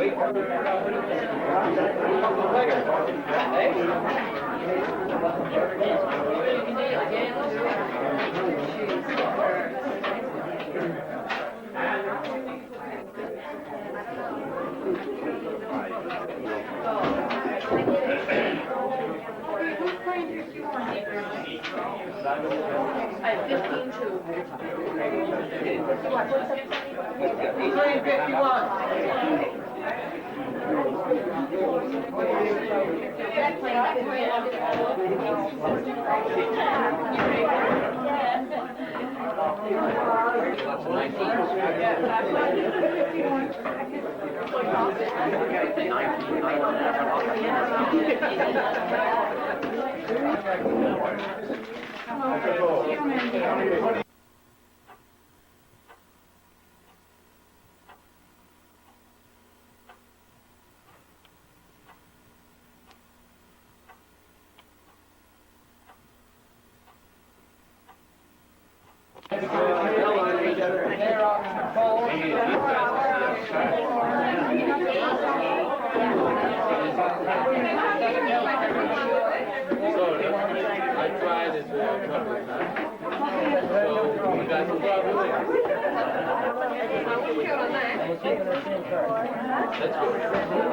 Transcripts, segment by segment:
I have 15 too. He's playing 51.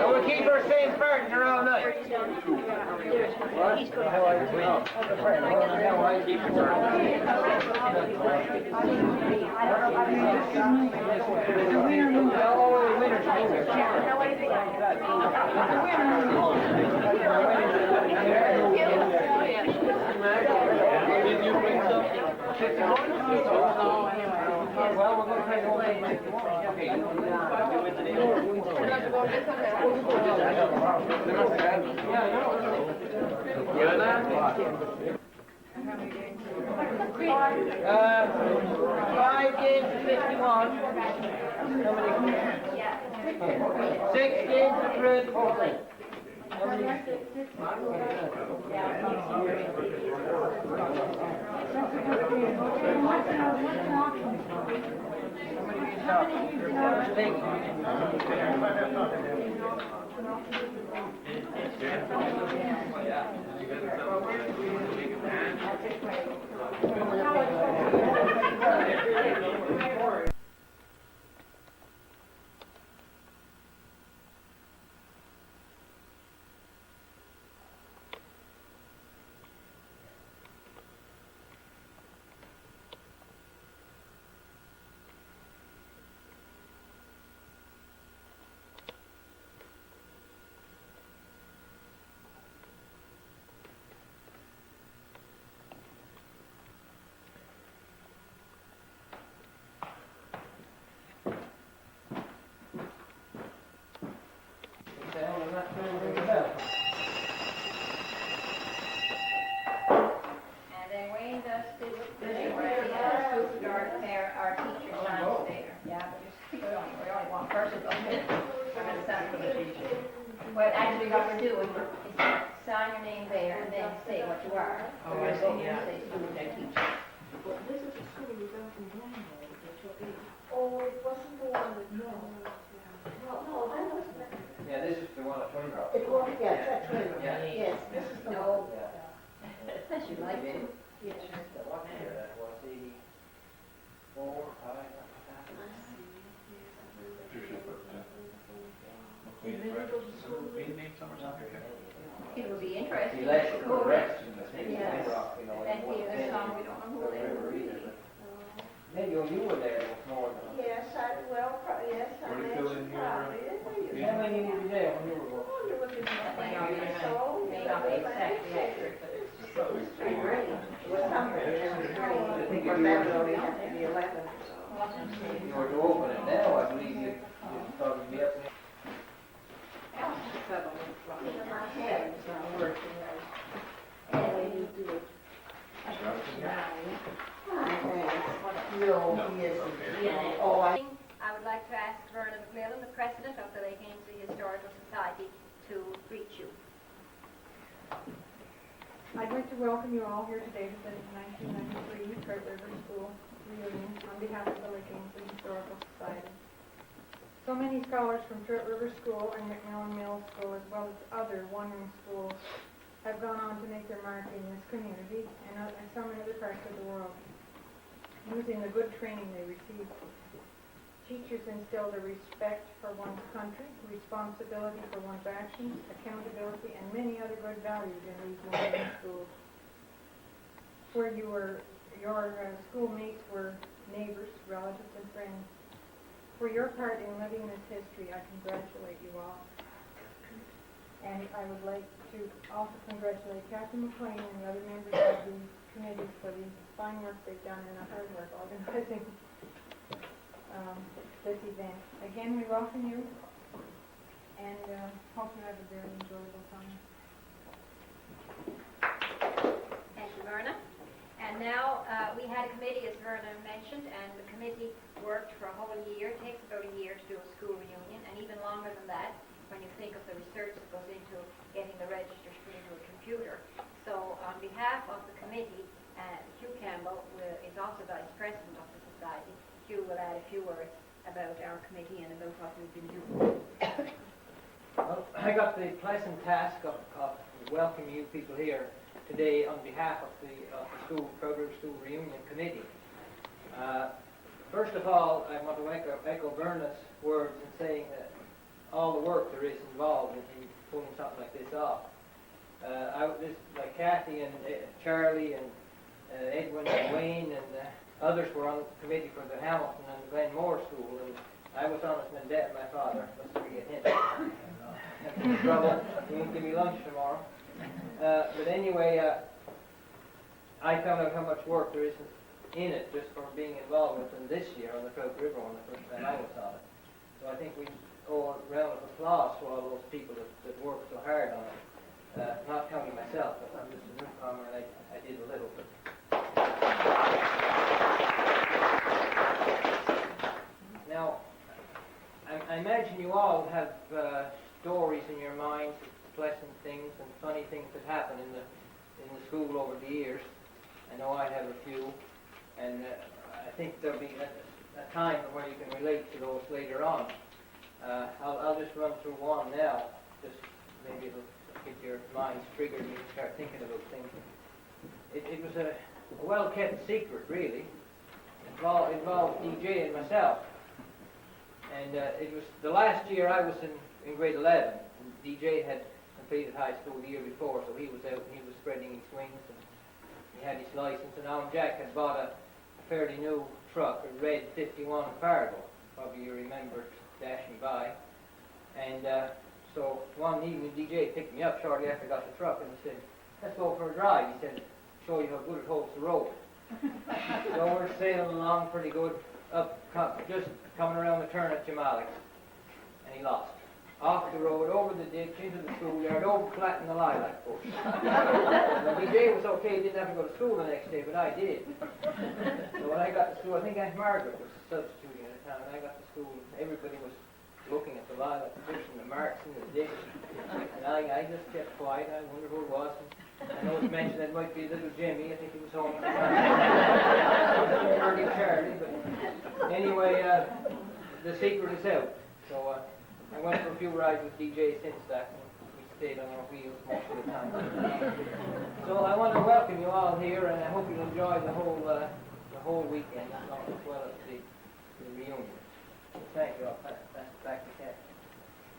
We'll keep her same partner all night. Well, we're going to try to Five games to 51. 6 games to 3. And they waned us to our teachers downstairs. Yeah, but we only one person. What actually what we're doing is sign your name there and then say what you are. Oh, I see, yeah. Say student and teacher. This is the school you don't remember that you're in. Oh, it wasn't the one that, no, that wasn't it. Yeah, this is the one at 20 rock. It was, yes, that's right. Yeah. Yes, this is the No. one. Unless you like to. Yes. What year that was? 84, 5, I see, yes, I remember. It would be interesting. less to for go the rest in the Yes. rock, you know. And here, this song, we don't know who they were. Maybe you were there more than. Yes, yes, I What do you fill in imagine here? probably. How many you were there when you were working? Wonder what it May not be was. So, may not be exactly accurate, but it's great. It was something, it was great. Because that would only have to be 11 or so. If you were to open it now, I believe you'd probably be up there. Even my head is not working right. Anyway, you do it. No, he isn't. Oh, I would like to ask Vernon McMillan, the president of the Lake Ainsley Historical Society, to greet you. I'd like to welcome you all here today to the 1993 Trout River School reunion on behalf of the Lake Ainsley Historical Society. So many scholars from Trout River School and McMillan Mill School, as well as other one-room schools, have gone on to make their mark in this community and some in other parts of the world, using the good training they received. Teachers instilled a respect for one's country, responsibility for one's actions, accountability, and many other good values in these one-room schools, where your schoolmates were neighbors, relatives, and friends. For your part in living this history, I congratulate you all. And I would like to also congratulate Captain McLean and the other members of the committee for the fine work they've done and the hard work organizing this event. Again, we welcome you and hope you have a very enjoyable time. Thank you, Verna. And now we had a committee, as Verna mentioned, and the committee worked for a whole year. It takes about a year to do a school reunion, and even longer than that when you think of the research that goes into getting the registers put into a computer. So on behalf of the committee, Hugh Campbell is also Vice President of the Society. Hugh will add a few words about our committee and about what we've been doing. Well, I got the pleasant task of welcoming you people here today on behalf of the Trout River School Reunion Committee. First of all, I want to echo Verna's words in saying that all the work there is involved in pulling something like this off. Like Kathy and Charlie and Edwin and Wayne and others were on the committee for the Hamilton and Glenmore School, and I was honest in debt, my father. Let's forget him. I'm in trouble. He won't give me lunch tomorrow. But anyway, I found out how much work there is in it just for being involved with them this year on the Trout River one, the first time I was on it. So I think we owe a round of applause to all those people that worked so hard on it. Not counting myself, but I'm just a newcomer and I did a little bit. Now, I imagine you all have stories in your minds of pleasant things and funny things that happen in the school over the years. I know I have a few, and I think there'll be a time where you can relate to those later on. I'll just run through one now, just maybe it'll get your minds triggered and you can start thinking about things. It was a well-kept secret, really. It involved DJ and myself. And it was the last year I was in grade 11. And DJ had completed high school the year before, so he was out and he was spreading his wings. And he had his license. And now Jack had bought a fairly new truck, a red 51 Fargo. Probably you remember dashing by. And so one evening DJ picked me up shortly after I got the truck and he said, "Let's go for a drive." He said, "Show you how good it holds the road." So we're sailing along pretty good, just coming around the turn at Jamalix, and he lost. Off the road, over the ditch, into the schoolyard, over flat in the lilac bush. Now, DJ was okay, he didn't have to go to school the next day, but I did. So when I got to school, I think Aunt Margaret was substituting at the time, and I got to school, everybody was looking at the lilac bush and the marks in the ditch, and I just kept quiet. I wondered who it was. I know it's mentioned that it might be little Jimmy. I think he was home. Early Charlie, but anyway, the secret is out. So I went for a few rides with DJ since that, and we stayed on our wheels most of the time. So I want to welcome you all here, and I hope you'll enjoy the whole weekend as well as the reunion. So thank you all. Back to Kat.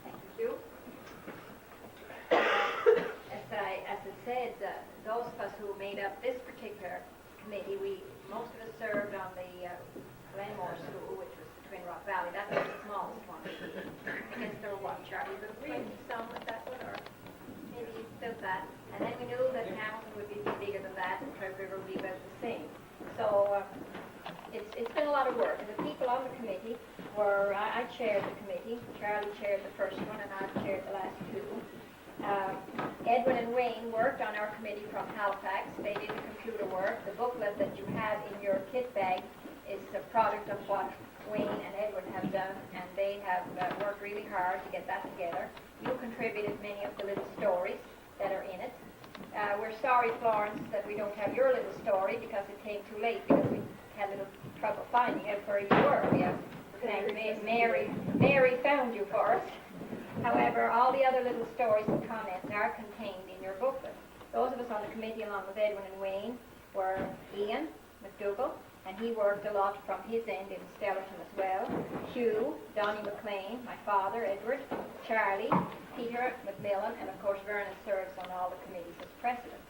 Thank you. As I said, those of us who made up this particular committee, most of us served on the Glenmore School, which was the Twin Rock Valley. That was the smallest one. I guess there were what, Charlie, but 20-some was that one, or maybe about that. And then we knew that Hamilton would be bigger than that, and Trout River would be about the same. So it's been a lot of work. And the people on the committee were, I chaired the committee, Charlie chaired the first one, and I chaired the last two. Edwin and Wayne worked on our committee from Halifax. They did the computer work. The booklet that you have in your kit bag is a product of what Wayne and Edwin have done, and they have worked really hard to get that together. You contributed many of the little stories that are in it. We're sorry, Florence, that we don't have your little story because it came too late because we had a little trouble finding out where you were. We have Thank Mary found you for us. However, all the other little stories and comments are contained in your booklet. Those of us on the committee, along with Edwin and Wayne, were Ian McDougall, and he worked a lot from his end in Stellarton as well. Hugh, Donnie McLean, my father, Edward, Charlie, Peter McMillan, and of course Vernon serves on all the committees as president.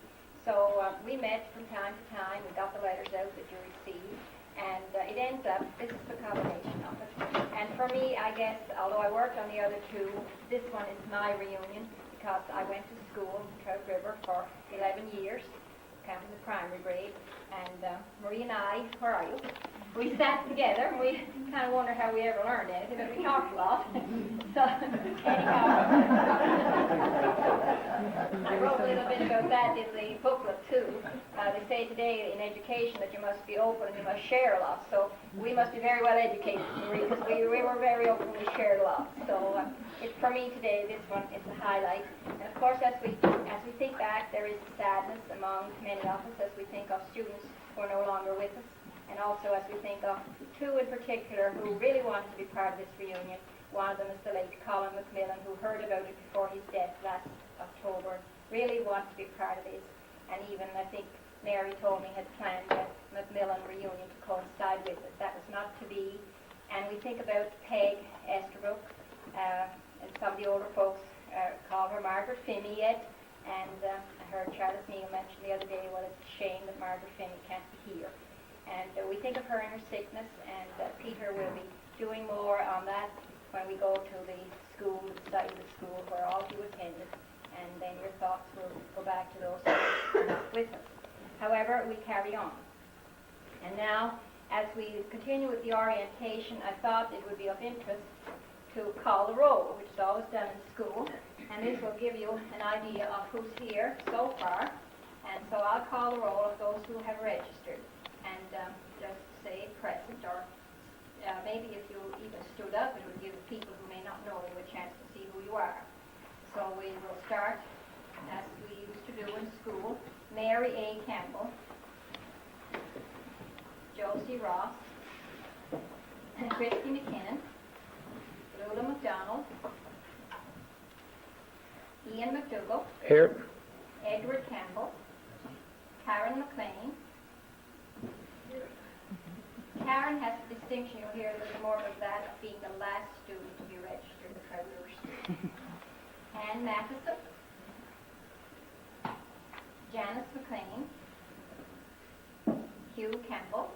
So we met from time to time. We got the letters out that you received. And it ends up, this is the combination of it. And for me, I guess, although I worked on the other two, this one is my reunion because I went to school in Trout River for 11 years, counting the primary grade. And Marie and I, where are you? We sat together and we kind of wonder how we ever learned anything, but we talked a lot. So, anyhow, I wrote a little bit about that in the booklet too. They say today in education that you must be open and you must share a lot. So we must be very well educated, Marie, because we were very open and we shared a lot. So for me today, this one is the highlight. And of course, as we think back, there is sadness among many of us as we think of students who are no longer with us. And also as we think of two in particular who really wanted to be part of this reunion. One of them is the late Colin McMillan, who heard about it before his death last October, really wanted to be part of this. And even, I think, Mary told me, had planned the McMillan reunion to coincide with it. That was not to be. And we think about Peg Esterbrook, and some of the older folks call her Margaret Finney yet. And I heard Charles Neal mention the other day, well, it's a shame that Margaret Finney can't be here. And we think of her in her sickness, and Peter will be doing more on that when we go to the school, the site of the school where all of you attended, and then your thoughts will go back to those who are not with us. However, we carry on. And now, as we continue with the orientation, I thought it would be of interest to call the roll, which is always done in school, and this will give you an idea of who's here so far. And so I'll call the roll of those who have registered. And just say present, or maybe if you even stood up, it would give the people who may not know you a chance to see who you are. So we will start, as we used to do in school, Mary A. Campbell, Josie Ross, Christy McKinnon, Lula McDonald, Ian McDougall, Here. Edward Campbell, Karen McLean. Karen has the distinction, you'll hear a little more of that, of being the last student to be registered at Trout River School. Ann Matheson, Janice McLean, Hugh Campbell,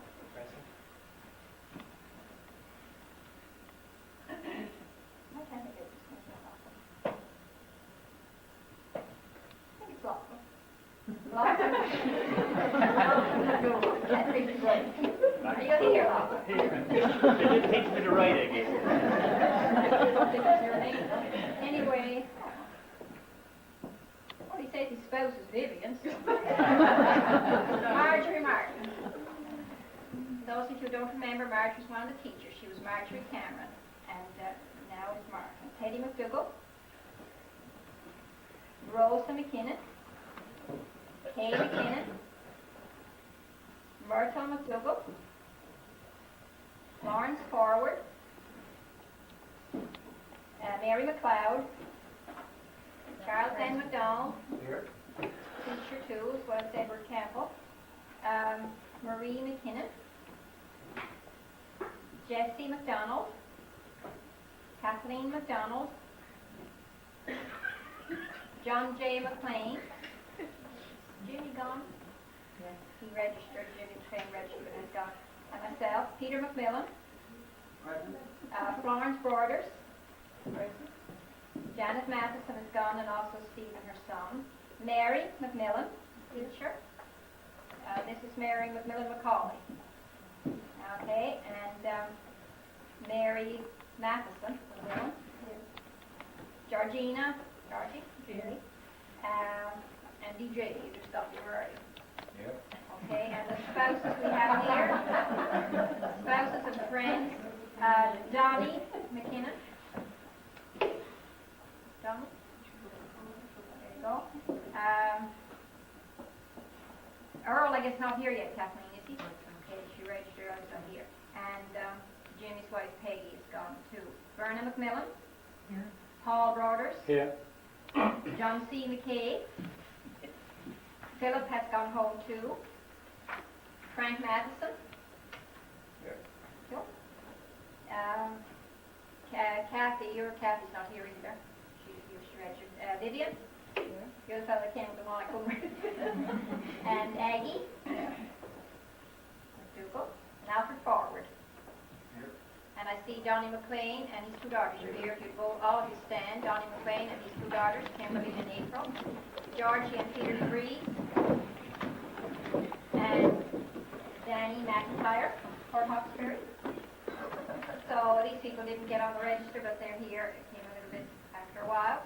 what time is it? I think it's Lachlan. Lachlan. That makes it great. Are you going to hear Lachlan? They didn't teach me to write, I guess. Your name. Anyway, well, he says his spouse is Vivian. So. Marjorie Martin. Those of you who don't remember, Marjorie was one of the teachers. She was Marjorie Cameron, and now it's Martin. Teddy McDougall, Rosa McKinnon, Kay McKinnon, Myrtle McDougall, Lawrence Forward, Mary McLeod, Charles N. McDonald, Here. teacher too, as well as Edward Campbell, Marie McKinnon, Jessie McDonald, Kathleen McDonald, John J. McLean, Jimmy gone? Yes. He registered, Jimmy McLean registered and has gone. And myself, Peter McMillan, Florence Borders, Janet Matheson is gone, and also Stephen, her son. Mary McMillan, teacher. This is Mary McMillan Macaulay. Okay, and Mary Matheson, McMillan. Georgina, Georgie, Julie, and DJ, you just got your word. Yep. Okay, and the spouses we have here, spouses and friends, Donnie McKinnon. Donnie? There you go. Earl, I guess, not here yet, Kathleen, is he? Okay, she registered, I was not here. And Jimmy's wife Peggy is gone too. Verna McMillan. Here. Paul Broders. Here. John C. McKay. Philip has gone home too. Frank Matheson. Here. Cool. Kathy's not here either. She's registered. Vivian. You're the fellow that came with the monocle. And Aggie. McDougal. And Alfred Forward. And I see Donnie McLean and his two daughters are here. If you both, all of you stand. Donnie McLean and his two daughters, Kimberly and April. Georgie and Peter DeVries. And Danny McIntyre from Port Hawkesbury. So these people didn't get on the register, but they're here. It came a little bit after a while.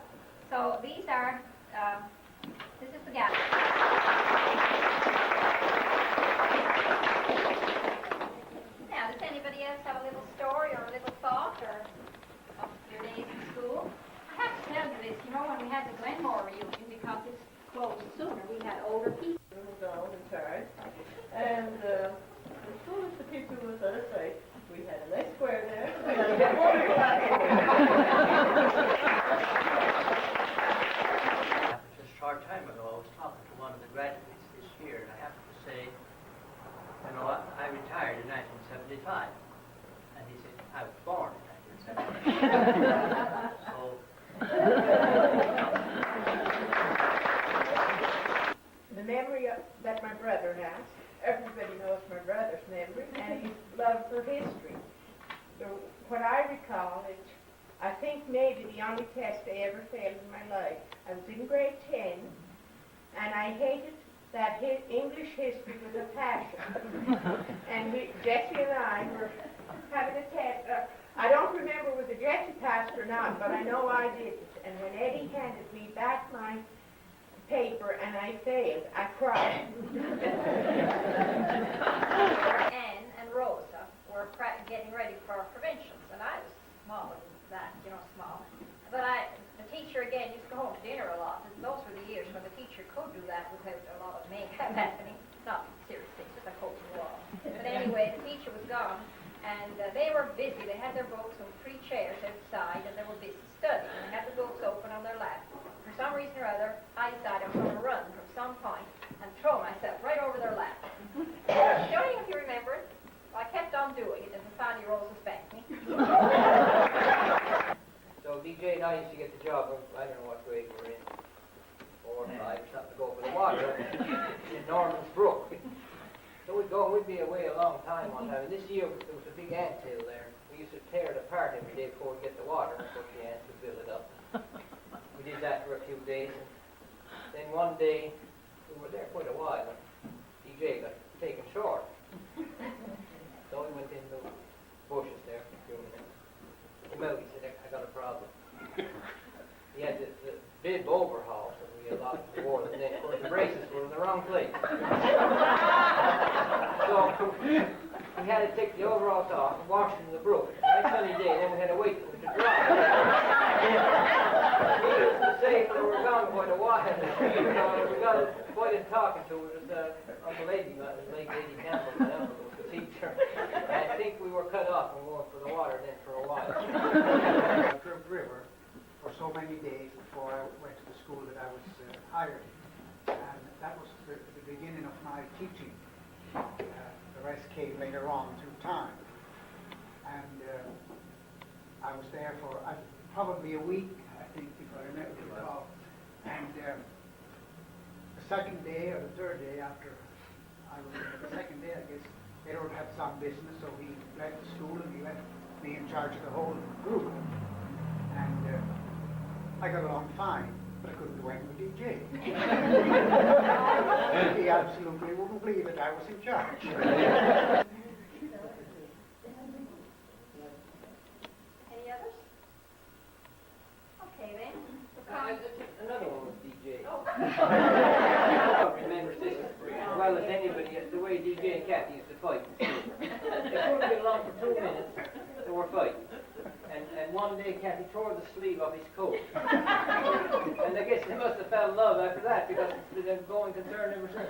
So these are, this is the gathering. Now, does anybody else have a little story or a little thought or of their days in school? I have to tell you this, you know, when we had the Glenmore reunion, because it's closed sooner, we had older people. Moved on and tired. And as soon as the picture was on the site, we had a nice square there. We had a bit more Just a short time ago, I was talking to one of the graduates this year, and I have to say, you know, I retired in 1975. And he said, I was born in 1975. So, the memory that my brother has, everybody knows my brother's memory, and his love for history. What I recall is, I think maybe the only test I ever failed in my life. I was in grade 10, and I hated that English history was a passion. And Jessie and I were having a test. I don't remember whether Jessie passed or not, but I know I didn't. And when Eddie handed me back my paper and I failed, I cried. Anne and Rosa were getting ready for provincials, and I was smaller than that, you know, small. But the teacher again used to go home to dinner a lot, and those were the years when the teacher could do that without a lot of makeup happening. Not seriously, just a coat and wall. But anyway, the teacher was gone, and they were busy. They had their books on 3 chairs outside, and they were busy studying. They had the books open on their lap. For some reason or other, I decided I was going to run from some point and throw myself right over their lap. Don't even if you remember it. I kept on doing it, and finally Rosa spanked me. So DJ and I used to get the job of, I don't know what grade we're in, 4 or 5 or something, to go for the water in Norman's Brook. So we'd go and we'd be away a long time one time. And this year there was a big anthill there. We used to tear it apart every day before we get the water, and put the ants to fill it up. We did that for a few days, and then one day we were there quite a while, and DJ got taken short. So we went in the bushes there for a few minutes. Came out, he said, I got a problem. He had this bib overhaul, so we had a lot more than this. Of course, the braces were in the wrong place. So we had to take the overalls off and wash them in the brook. Nice sunny day, then we had to wait for it to dry. Needless to say, we were gone quite a while. We got quite in talking to her. It was Uncle Lady, Lady Campbell, my uncle was the teacher. And I think we were cut off from going for the water then for a while. Trump River for so many days before I went to the school that I was hired. And that was the beginning of my teaching. The rest came later on through time. And I was there for probably a week, I think, if I recall. And the second day or the third day after I was there, the second day, I guess, Edward had some business, so he left the school and he left me in charge of the whole group. And I got along fine, but I couldn't do anything with DJ. He absolutely wouldn't believe that I was in charge. Any others? Okay then. Another one was DJ. I remember this as well as anybody, the way DJ and Kathy used to fight. They couldn't get along for 2 minutes, they were fighting. And one day Kathy tore the sleeve off his coat. And I guess they must have fell in love after that, because it's been a going concern ever since.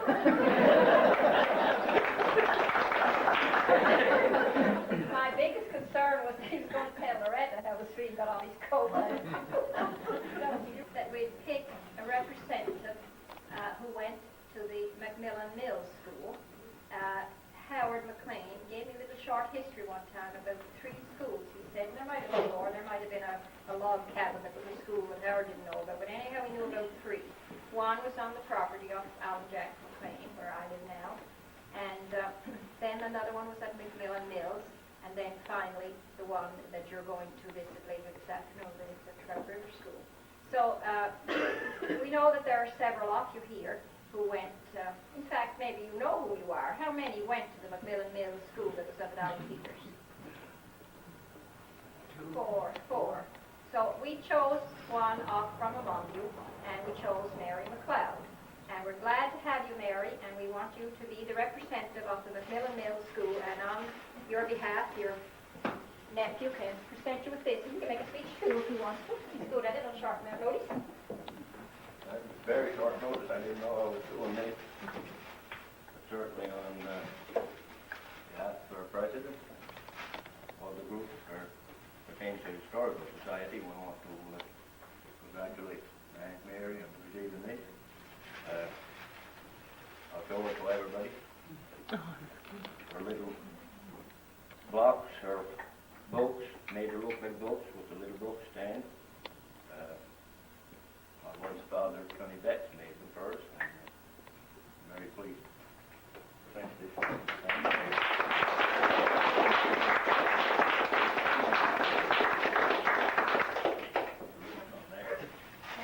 My biggest concern was that he was going to tell Loretta how the street got all his coat. So that we'd pick a representative who went to the Macmillan Mills School. Howard McLean gave me a little short history one time about 3 schools. He said there might have been more. There might have been a log cabin that was a school that Howard didn't know about. But anyhow, he knew about 3. One was on the property of Alan Jack McLean, where I live now. And then another one was at Macmillan Mills. And then finally, the one that you're going to visit later this afternoon, that is the Trout River School. So we know that there are several of you here who went, in fact, maybe you know who you are. How many went to the Macmillan Mills School that was up at Alan Peters? 4. So we chose one off from among you, and we chose Mary McLeod. And we're glad to have you, Mary, and we want you to be the representative of the Macmillan Mills School, and on your behalf, your nephew can present you with this. He can make a speech too if he wants to. He's good at it on short notice. That was very short notice. I didn't know I was doing this. But certainly on behalf of our president of the group, the Kansas Historical Society, we want to congratulate Aunt Mary on receiving this. I'll show it to everybody. Our little blocks or boats, made to look like boats with a little book stand. My wife's father, Tony Betts, made them first, and I'm very pleased to present this.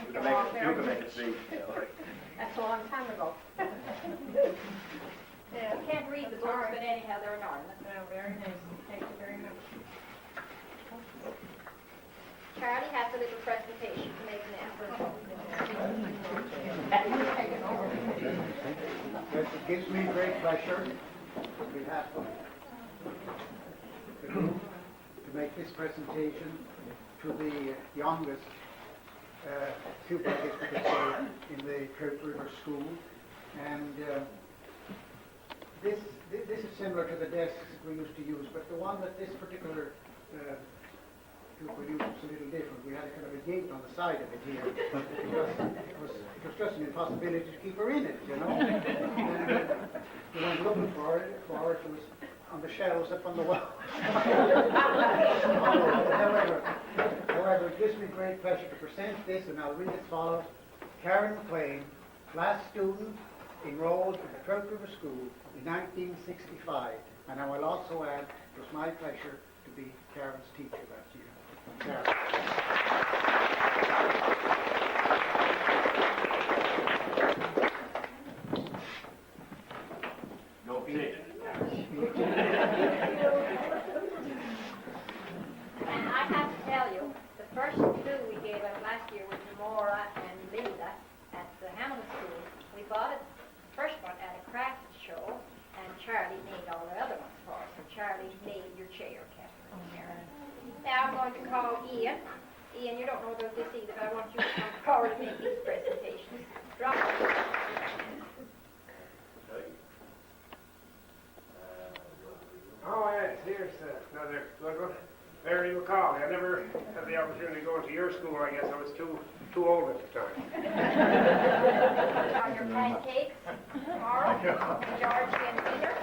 You can make it see. That's a long time ago. Yeah, I can't read the books, but anyhow, they're enormous. Oh, very nice. Thank you very much. Charlie has a little presentation to make now. It gives me great pleasure on behalf of the group to make this presentation to the youngest pupil, I guess we could say, in the Trout River School. And this is similar to the desks we used to use, but the one that this particular pupil used was a little different. We had a kind of a gate on the side of it here, because it was just an impossibility to keep her in it, you know. And we went looking for it. It was on the shelves up on the wall. However, it gives me great pleasure to present this, and I'll read as follows. Karen McLean, class student, enrolled in the Trout River School in 1965. And I will also add, it was my pleasure to be Karen's teacher that year. Karen. Don't be it. And I have to tell you, the first 2 we gave out last year was Maura and Linda at the Hamilton School. We bought it, the first one at a craft show, and Charlie made all the other ones for us. And Charlie made your chair, Catherine. Now I'm going to call Ian. Ian, you don't know about this either, but I want you to come forward and make these presentations. Drop it. Oh, yes, here's another good one. Mary McCall. I never had the opportunity to go into your school. I guess I was too old at the time. On your pancakes tomorrow, George and Peter.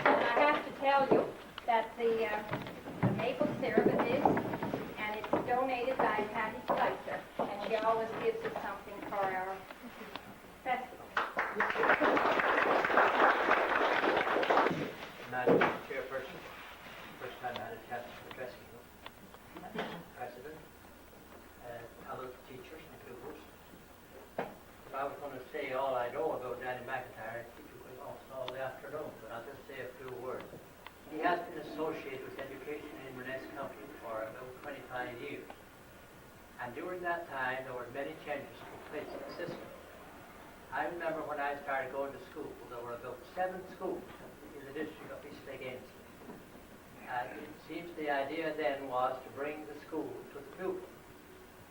And I have to tell you that the maple syrup is this, and it's donated by Patty Spicer, and she always gives us something for our festival. Madam Chairperson, first time I had a chance to address you. President, other teachers and pupils. If I was going to say all I know about Danny McIntyre, it would be almost all the afternoon, but I'll just say a few words. He has been associated with education in Inverness County for about 25 years. And during that time, there were many changes to place in the system. I remember when I started going to school, there were about 7 schools in the district of East Lake Ainsley. It seems the idea then was to bring the school to the pupil.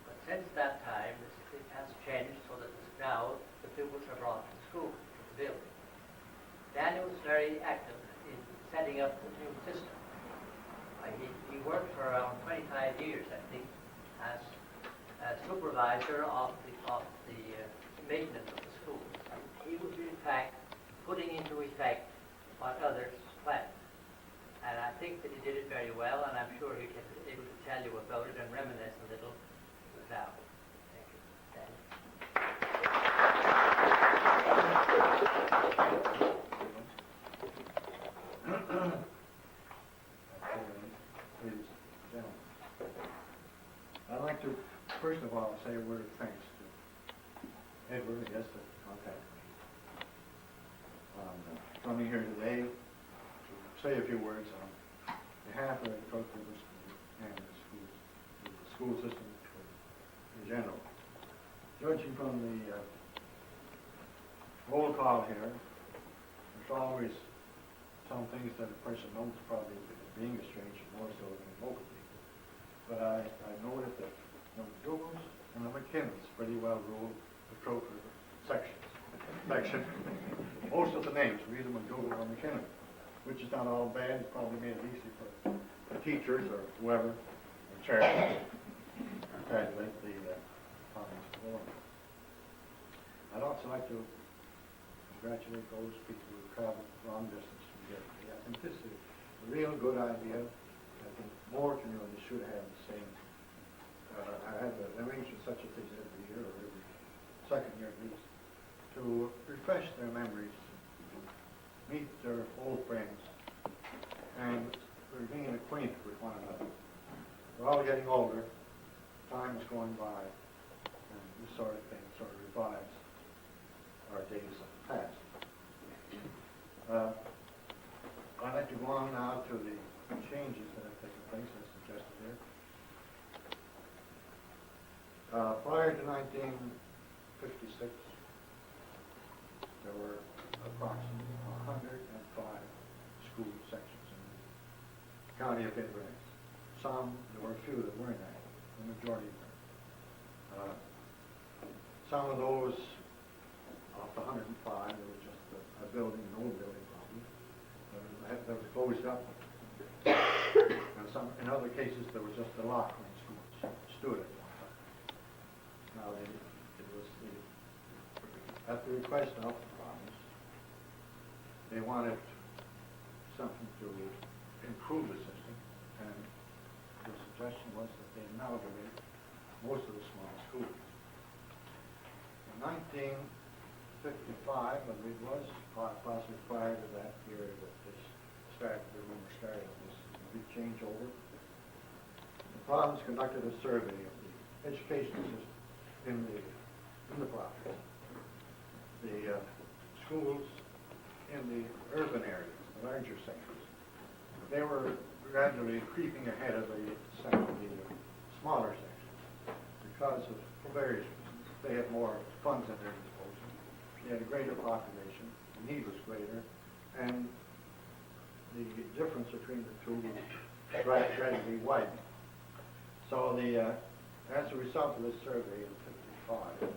But since that time, it has changed so that now the pupils are brought to the school, to the building. Daniel was very active in setting setting up the new system. He worked for around 25 years, I think, as supervisor of the maintenance of the school. He was in fact putting into effect what others planned. And I think that he did it very well, and I'm sure he'll be able to tell you about it and reminisce a little with Trout. Thank you. Danny. Ladies and gentlemen, I'd like to first of all say a word of thanks to Edward, yes, that contacted me on coming here today to say a few words on behalf of the Trout River School and the school system in general. Judging from the roll call here, there's always some things that a person knows probably being a stranger more so than local people. But I noted that the McDougalls and the McKinnons pretty well rule the Trout River section. Most of the names were either McDougal or McKinnon, which is not all bad. It's probably made it easy for the teachers or whoever in charge to graduate the comments for. I'd also like to congratulate those people who traveled long distance to get here. I think this is a real good idea. I think more communities should have the same. I have arranged such a thing every year or every second year at least to refresh their memories, meet their old friends, and remain acquainted with one another. We're all getting older. Time is going by, and this sort of thing sort of revives our days of the past. I'd like to go on now to the changes that have taken place as suggested here. Prior to 1956, there were approximately 105 school sections in the county of Inverness. There were a few that weren't that, the majority were. Some of those, of the 105, there was just a building, an old building probably, that was closed up. And in other cases, there was just a lock when school stood at one time. Now, at the request of the province, they wanted something to improve the system, and the suggestion was that they amalgamate most of the small schools. In 1955, I believe it was, possibly prior to that period that the rumor started on this big changeover, the province conducted a survey of the educational system in the province. The schools in the urban areas, the larger sectors, they were gradually creeping ahead of the smaller sections because of, for various reasons. They had more funds at their disposal. They had a greater population, the need was greater, and the difference between the two was gradually widening. So as a result of this survey in '55, the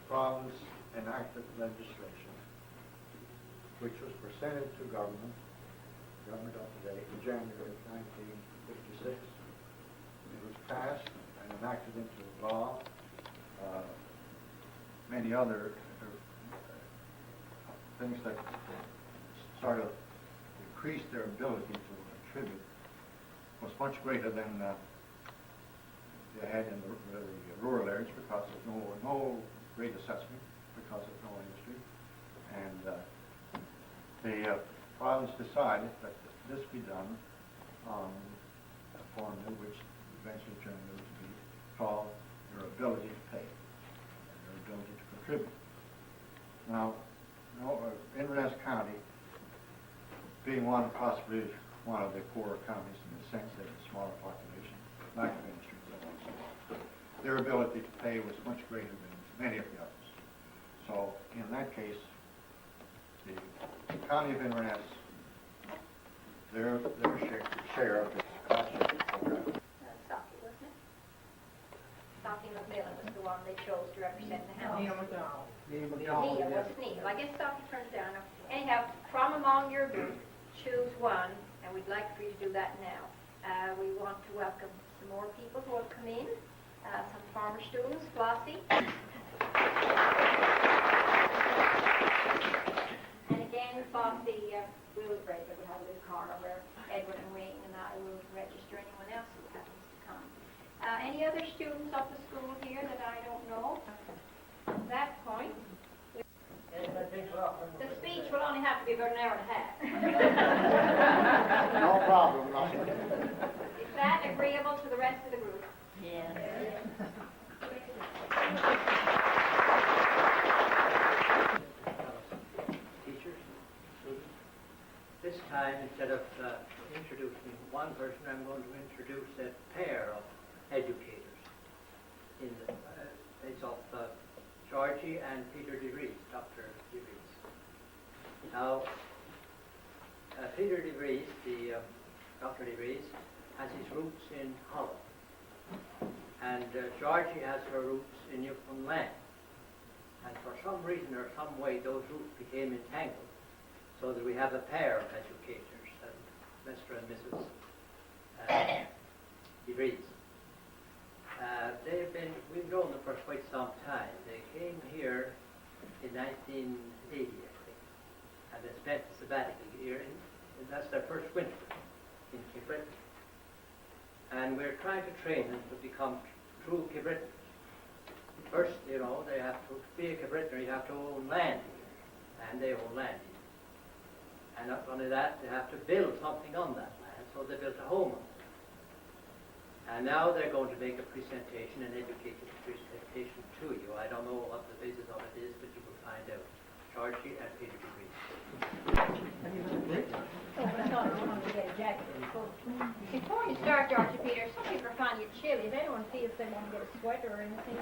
province enacted legislation which was presented to government up to date in January of 1956. It was passed and enacted into law. Many other things that sort of increased their ability to contribute was much greater than they had in the rural areas because of no great assessment, because of no industry. And the province decided that this be done on a formula which eventually turned out to be called your ability to pay, and your ability to contribute. Now, Inverness County, being possibly one of the poorer counties in the sense that it's a smaller population, lack of industry, and so on and so on, their ability to pay was much greater than many of the others. So, in that case, the county of Inverness, their share of its cost sharing program. Stocky, wasn't it? Stockton McMillan was the one they chose to represent the House. Neil McDonald. Neil Neil, McDonald, yes. was Neil. I guess Stockton turns down. Anyhow, from among your group, choose one, and we'd like for you to do that now. We want to welcome some more people who have come in, some former students, Flossie. And again, Flossie, we will break it. We'll have a little card over Edward and Wayne, and I will register anyone else who happens to come. Any other students of the school here that I don't know? At that point, the speech will only have to be about an hour and a half. No problem, Is that agreeable to the rest of the group? Yes. Teachers, students. This time, instead of introducing one person, I'm going to introduce a pair of educators in the place of Georgie and Peter DeVries, Dr. DeVries. Now, Peter DeVries, Dr. DeVries, has his roots in Holland, and Georgie has her roots in Newfoundland. And for some reason or some way, those roots became entangled, so that we have a pair of educators, Mr. and Mrs. DeVries. We've known them for quite some time. They came here in 1980, I think, and they spent a sabbatical year, and that's their first winter in Cape Breton. And we're trying to train them to become true Cape Bretons. First, you know, they have to be a Cape Bretoner, you have to own land here, and they own land here. And not only that, they have to build something on that land, so they built a home on it. And now they're going to make a presentation, an educated presentation to you. I don't know what the basis of it is, but you will find out. Georgie and Peter DeVries. Before you start, Georgie Peter, some people find you chilly. If anyone feels they want to get a sweater or anything,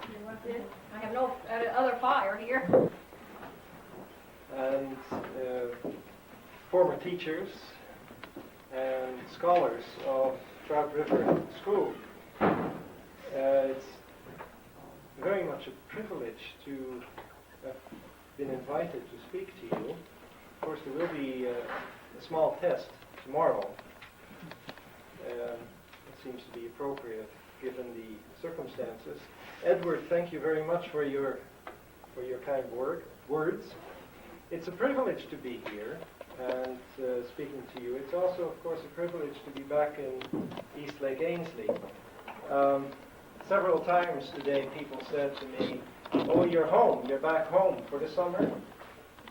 you want to? I have no other fire here. And former teachers and scholars of Trout River School. It's very much a privilege to have been invited to speak to you. Of course, there will be a small test tomorrow. It seems to be appropriate given the circumstances. Edward, thank you very much for your kind words. It's a privilege to be here and speaking to you. It's also, of course, a privilege to be back in East Lake Ainsley. Several times today people said to me, "Oh, you're home, you're back home for the summer."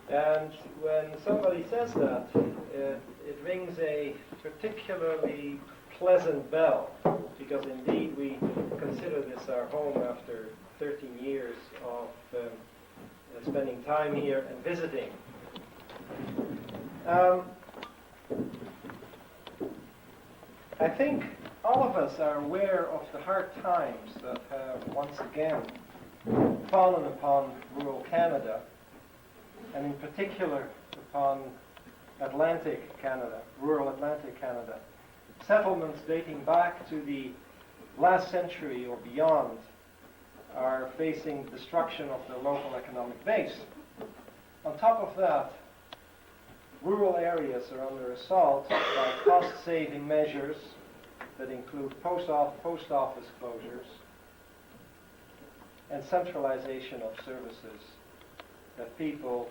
And when somebody says that, it rings a particularly pleasant bell, because indeed we consider this our home after 13 years of spending time here and visiting. I think all of us are aware of the hard times that have once again fallen upon rural Canada, and in particular upon Atlantic Canada, rural Atlantic Canada. Settlements dating back to the last century or beyond are facing destruction of their local economic base. On top of that, rural areas are under assault by cost-saving measures that include post office closures and centralization of services that people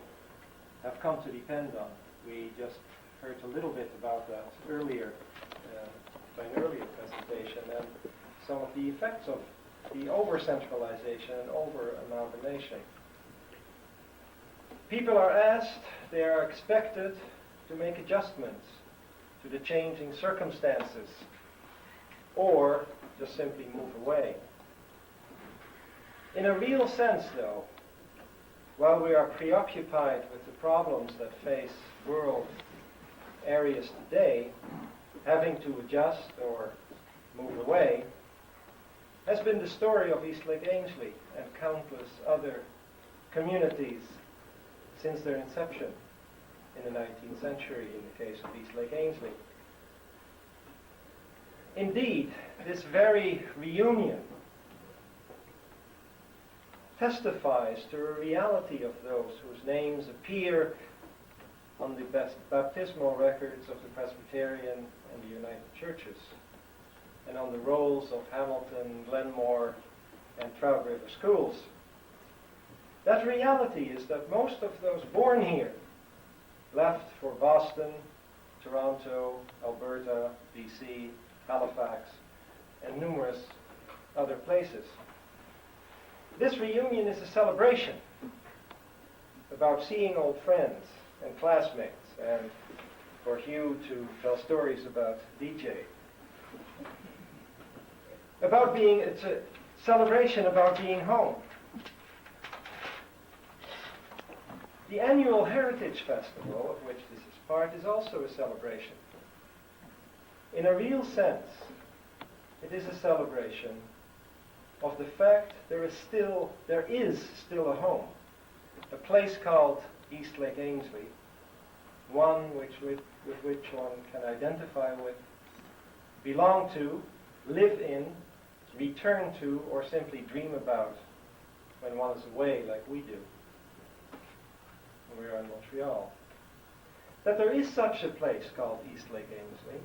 have come to depend on. We just heard a little bit about that earlier, by an earlier presentation, and some of the effects of the over-centralization and over-amalgamation. People are asked, they are expected to make adjustments to the changing circumstances, or just simply move away. In a real sense, though, while we are preoccupied with the problems that face rural areas today, having to adjust or move away has been the story of East Lake Ainsley and countless other communities since their inception in the 19th century, in the case of East Lake Ainsley. Indeed, this very reunion testifies to a reality of those whose names appear on the baptismal records of the Presbyterian and the United Churches, and on the rolls of Hamilton, Glenmore, and Trout River schools. That reality is that most of those born here left for Boston, Toronto, Alberta, BC, Halifax, and numerous other places. This reunion is a celebration about seeing old friends and classmates, and for Hugh to tell stories about DJ. It's a celebration about being home. The annual Heritage Festival, of which this is part, is also a celebration. In a real sense, it is a celebration of the fact there is still a home, a place called East Lake Ainslie, one with which one can identify with, belong to, live in, return to, or simply dream about when one is away like we do when we are in Montreal. That there is such a place called East Lake Ainslie,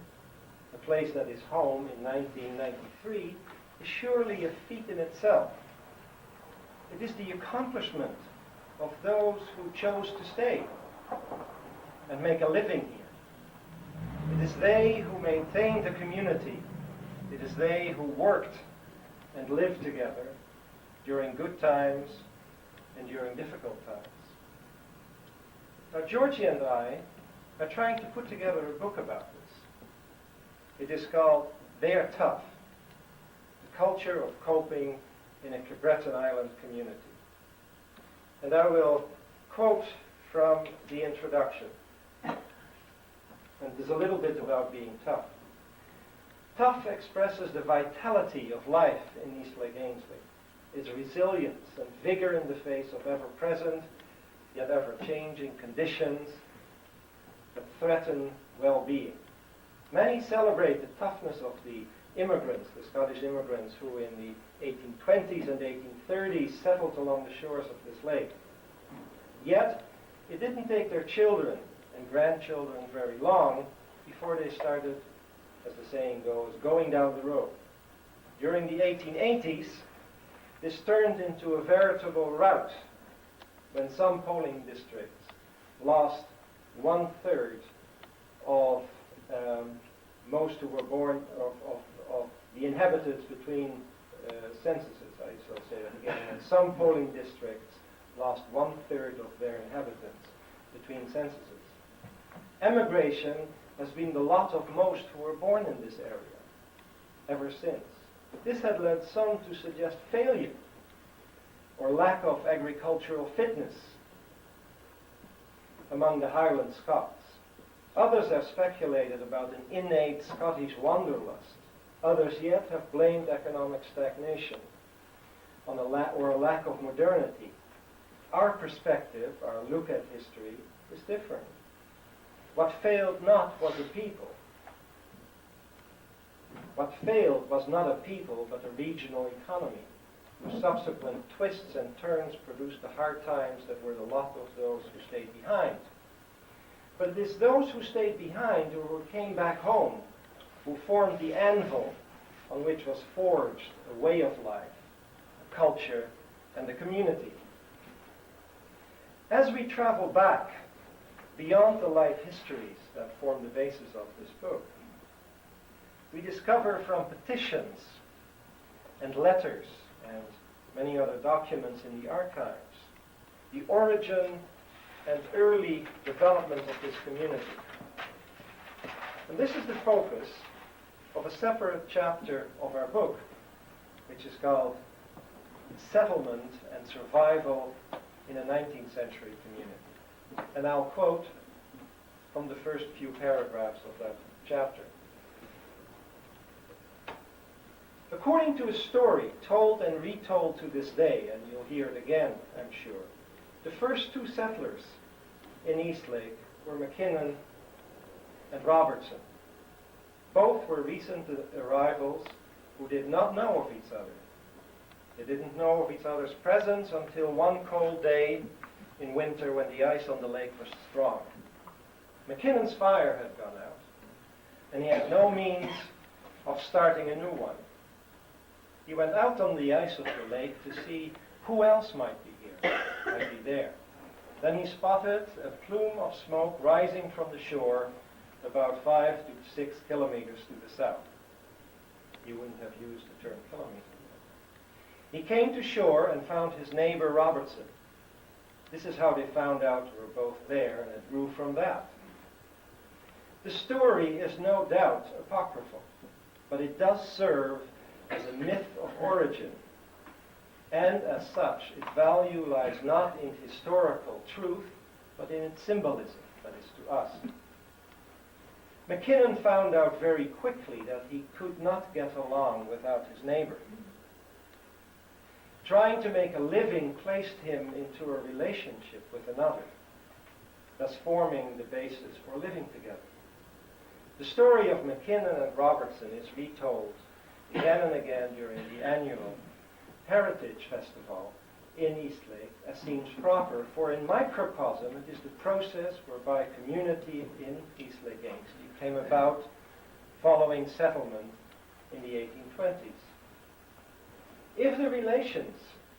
a place that is home in 1993, is surely a feat in itself. It is the accomplishment of those who chose to stay and make a living here. It is they who maintained the community. It is they who worked and lived together during good times and during difficult times. Now, Georgie and I are trying to put together a book about this. It is called They're Tough, the culture of coping in a Breton Island community. And I will quote from the introduction. And there's a little bit about being tough. Tough expresses the vitality of life in East Lake Ainslie, its resilience and vigor in the face of ever-present, yet ever-changing conditions that threaten well-being. Many celebrate the toughness of the immigrants, the Scottish immigrants who in the 1820s and 1830s settled along the shores of this lake. Yet, it didn't take their children and grandchildren very long before they started, as the saying goes, going down the road. During the 1880s, this turned into a veritable rout when some polling districts lost 1/3 of most who were born of the inhabitants between censuses, I shall say that again. And some polling districts lost 1/3 of their inhabitants between censuses. Emigration has been the lot of most who were born in this area ever since. But this had led some to suggest failure or lack of agricultural fitness among the Highland Scots. Others have speculated about an innate Scottish wanderlust. Others yet have blamed economic stagnation on a lack of modernity. Our perspective, our look at history, is different. What failed not was a people. What failed was not a people, but a regional economy, whose subsequent twists and turns produced the hard times that were the lot of those who stayed behind. But it is those who stayed behind or who came back home who formed the anvil on which was forged a way of life, a culture, and a community. As we travel back beyond the life histories that form the basis of this book, we discover from petitions and letters and many other documents in the archives the origin and early development of this community. And this is the focus of a separate chapter of our book, which is called Settlement and Survival in a 19th Century Community. And I'll quote from the first few paragraphs of that chapter. According to a story told and retold to this day, and you'll hear it again, I'm sure, the first two settlers in Eastlake were McKinnon and Robertson. Both were recent arrivals who did not know of each other. They didn't know of each other's presence until one cold day in winter when the ice on the lake was strong. McKinnon's fire had gone out, and he had no means of starting a new one. He went out on the ice of the lake to see who else might be here, might be there. Then he spotted a plume of smoke rising from the shore about 5 to 6 kilometers to the south. You wouldn't have used the term kilometer. He came to shore and found his neighbor Robertson. This is how they found out we were both there, and it grew from that. The story is no doubt apocryphal, but it does serve as a myth of origin, and as such, its value lies not in historical truth, but in its symbolism, that is, to us. McKinnon found out very quickly that he could not get along without his neighbor. Trying to make a living placed him into a relationship with another, thus forming the basis for living together. The story of McKinnon and Robertson is retold again and again during the annual Heritage Festival in Eastlake, as seems proper, for in microcosm it is the process whereby community in Eastlake Ainsley came about following settlement in the 1820s. If the relations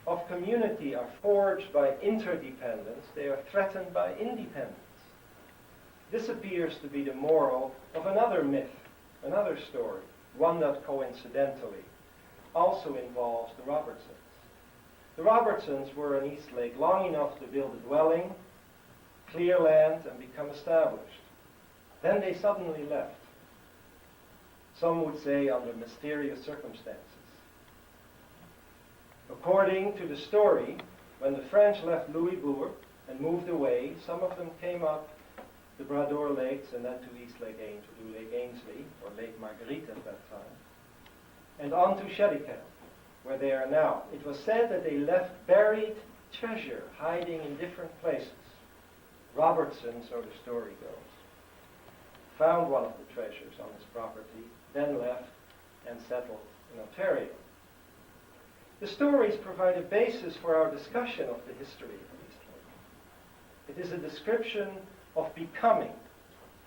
of community are forged by interdependence, they are threatened by independence. This appears to be the moral of another myth, another story, one that coincidentally also involves the Robertsons. The Robertsons were in Eastlake long enough to build a dwelling, clear land, and become established. Then they suddenly left. Some would say under mysterious circumstances. According to the story, when the French left Louisbourg and moved away, some of them came up the Bras-d'Or Lakes and then to Eastlake Ainsley, or Lake Marguerite at that time, and on to Shellycamp, where they are now. It was said that they left buried treasure hiding in different places. Robertson, so the story goes, found one of the treasures on his property, then left and settled in Ontario. The stories provide a basis for our discussion of the history of Eastlake. It is a description of becoming,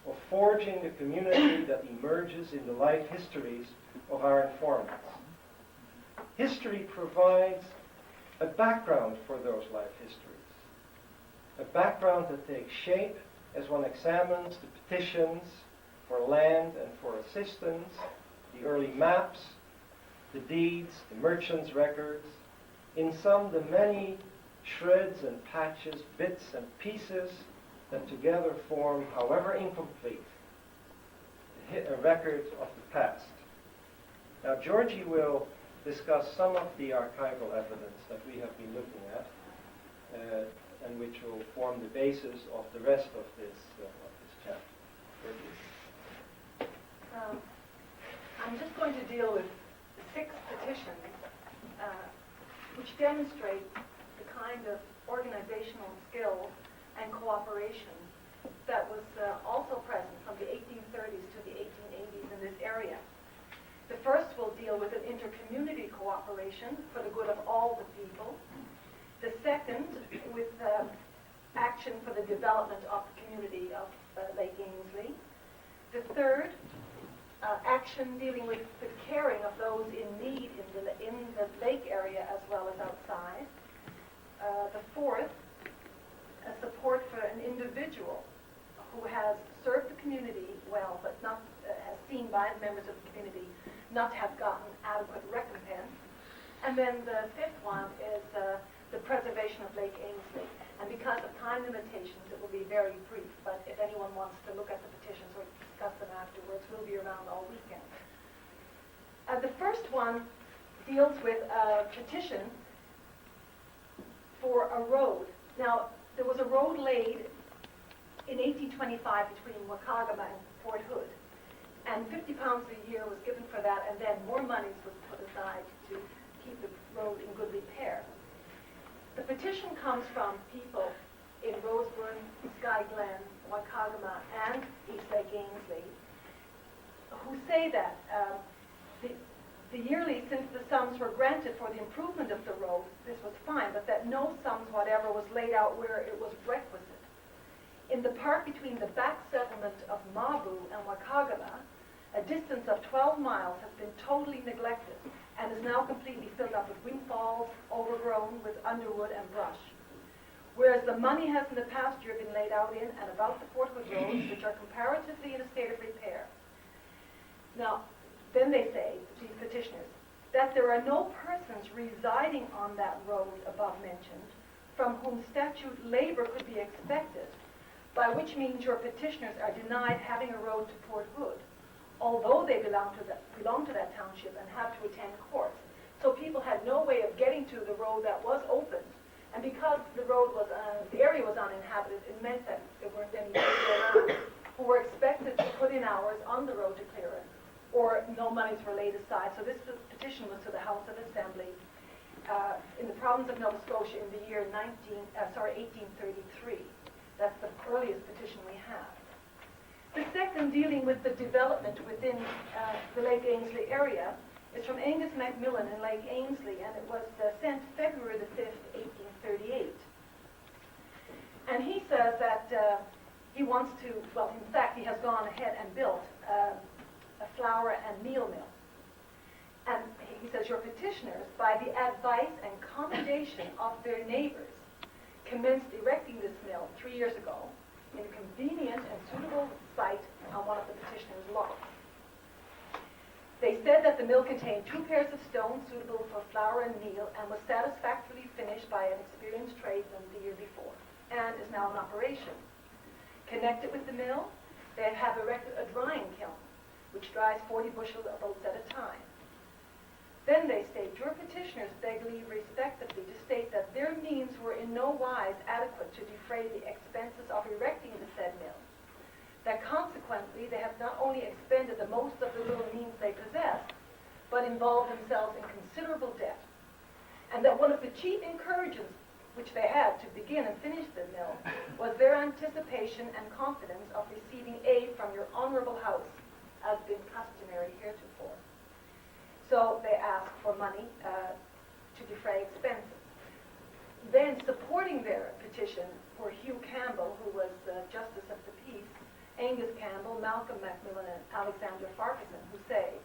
of forging the community that emerges in the life histories of our informants. History provides a background for those life histories, a background that takes shape as one examines the petitions for land and for assistance, the early maps, the deeds, the merchants' records, in sum the many shreds and patches, bits and pieces that together form, however incomplete, a record of the past. Now Georgie will discuss some of the archival evidence that we have been looking at, and which will form the basis of the rest of this chapter. I'm just going to deal with 6 petitions which demonstrate the kind of organizational skill and cooperation that was also present from the 1830s to the 1880s in this area. The first will deal with an intercommunity cooperation for the good of all the people. The second with action for the development of the community of Lake Ainsley. The third, action dealing with the caring of those in need in the lake area as well as outside. The fourth, a support for an individual who has served the community well, but not has seen by the members of the community not to have gotten adequate recompense. And then the fifth one is the preservation of Lake Ainsley. And because of time limitations, it will be very brief, but if anyone wants to look at the petitions or discuss them afterwards, we'll be around all weekend. The first one deals with a petition for a road. Now, there was a road laid in 1825 between Wakagama and Fort Hood, and £50 a year was given for that, and then more money was put aside to keep the road in good repair. The petition comes from people in Roseburn, Sky Glen, Wakagama, and East Lake Ainsley, who say that the yearly, since the sums were granted for the improvement of the road, this was fine, but that no sums whatever was laid out where it was requisite. In the part between the back settlement of Mabu and Wakagama, a distance of 12 miles has been totally neglected and is now completely filled up with windfalls, overgrown with underwood and brush. Whereas the money has in the past year been laid out in and about the Fort Hood roads, which are comparatively in a state of repair. Now, then they say, these petitioners, that there are no persons residing on that road above mentioned, from whom statute labor could be expected, by which means your petitioners are denied having a road to Fort Hood, although they belong to that township and have to attend court. So people had no way of getting to the road that was opened, and because the area was uninhabited, it meant that there weren't any people around who were expected to put in hours on the road to clear it, or no monies were laid aside. So this petition was to the House of Assembly in the province of Nova Scotia in the year 1833. That's the earliest petition we have. The second, dealing with the development within the Lake Ainslie area, is from Angus Macmillan in Lake Ainslie, and it was sent February the 5th, 1838. And he says that he wants to, well, in fact, he has gone ahead and built a flour and meal mill. And he says, your petitioners, by the advice and commendation of their neighbors, commenced erecting this mill 3 years ago in a convenient and suitable site on one of the petitioner's lots. They said that the mill contained 2 pairs of stones suitable for flour and meal and was satisfactorily finished by an experienced tradesman the year before and is now in operation. Connected with the mill, they have erected a drying kiln which dries 40 bushels of oats at a time. Then they state, your petitioners beg leave respectively to state that their means were in no wise adequate to defray the expenses of erecting the said mill, that consequently they have not only expended the most of the little means they possessed, but involved themselves in considerable debt, and that one of the chief encouragements which they had to begin and finish the mill was their anticipation and confidence of receiving aid from your honorable house, as been customary heretofore. So they asked for money to defray expenses. Then, supporting their petition were Hugh Campbell, who was Justice of the Peace, Angus Campbell, Malcolm Macmillan, and Alexander Farquharson, who say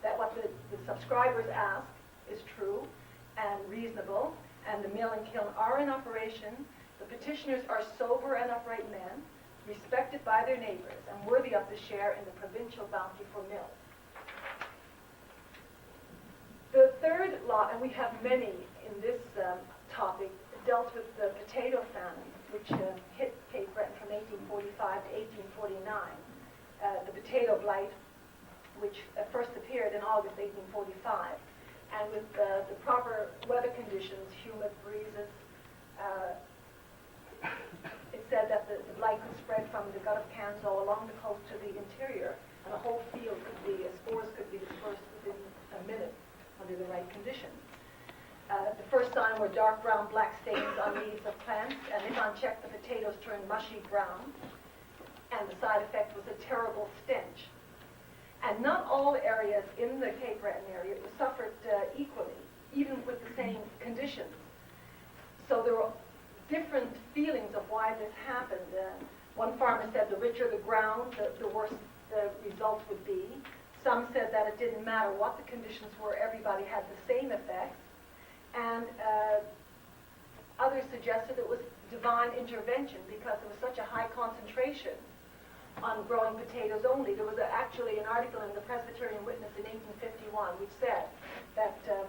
that what the subscribers ask is true and reasonable, and the mill and kiln are in operation. The petitioners are sober and upright men, respected by their neighbors, and worthy of the share in the provincial bounty for mills. The third law, and we have many in this topic, dealt with the potato famine, which hit Cape Breton from 1845 to 1849. The potato blight, which first appeared in August 1845. And with the proper weather conditions, humid breezes, it said that the blight could spread from the gut of Canso along the coast to the interior, and the whole field spores could be dispersed within a minute under the right conditions. The first sign were dark brown black stains on leaves of plants, and if unchecked, the potatoes turned mushy brown, and the side effect was a terrible stench. And not all areas in the Cape Breton area suffered equally, even with the same conditions. So there were different feelings of why this happened. One farmer said the richer the ground, the worse the results would be. Some said that it didn't matter what the conditions were, everybody had the same effects. And others suggested it was divine intervention because there was such a high concentration on growing potatoes only. There was actually an article in the Presbyterian Witness in 1851 which said that the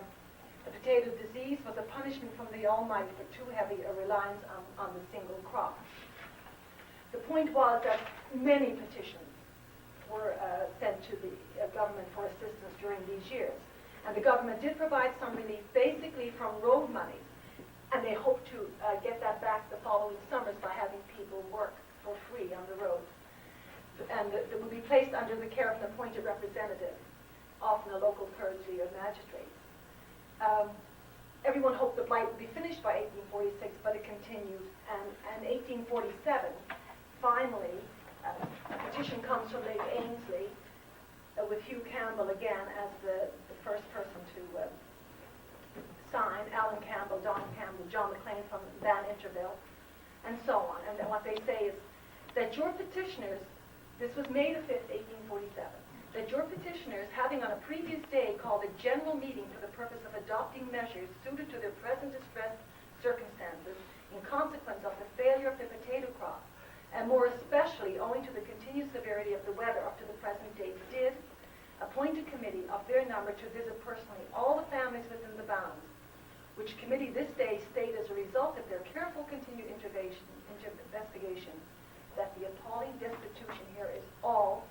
potato disease was a punishment from the Almighty for too heavy a reliance on the single crop. The point was that many petitions were sent to the government for assistance during these years. And the government did provide some relief, basically from road money, and they hope to get that back the following summers by having people work for free on the roads. And it would be placed under the care of an appointed representative, often a local clergy or magistrate. Everyone hoped the blight would be finished by 1846, but it continued. And 1847, finally, a petition comes from Lake Ainslie with Hugh Campbell again as the first person to sign, Alan Campbell, Don Campbell, John McLean from Van Interville, and so on. And then what they say is that your petitioners, this was May the 5th, 1847, that your petitioners, having on a previous day called a general meeting for the purpose of adopting measures suited to their present distressed circumstances in consequence of the failure of the potato crop, and more especially owing to the continued severity of the weather up to the present date, did appoint a committee of their number to visit personally all the families within the bounds, which committee this day state as a result of their careful continued investigation that the appalling destitution here is all